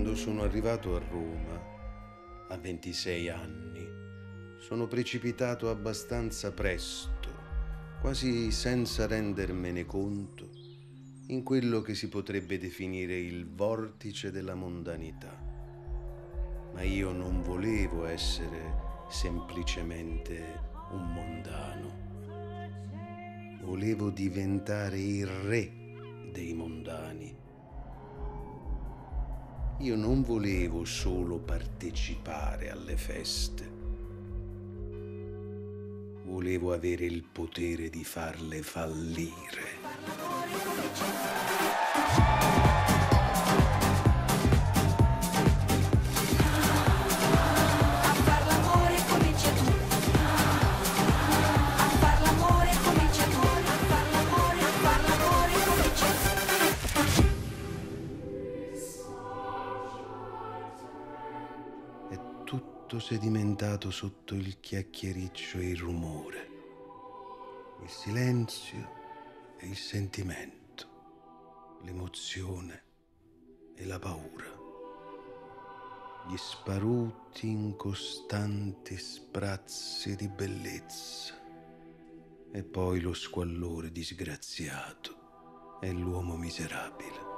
Quando sono arrivato a Roma, a 26 anni, sono precipitato abbastanza presto, quasi senza rendermene conto, in quello che si potrebbe definire il vortice della mondanità. Ma io non volevo essere semplicemente un mondano. Volevo diventare il re dei mondani. Io non volevo solo partecipare alle feste. Volevo avere il potere di farle fallire. È tutto sedimentato sotto il chiacchiericcio e il rumore, il silenzio e il sentimento, l'emozione e la paura, gli sparuti incostanti sprazzi di bellezza e poi lo squallore disgraziato e l'uomo miserabile.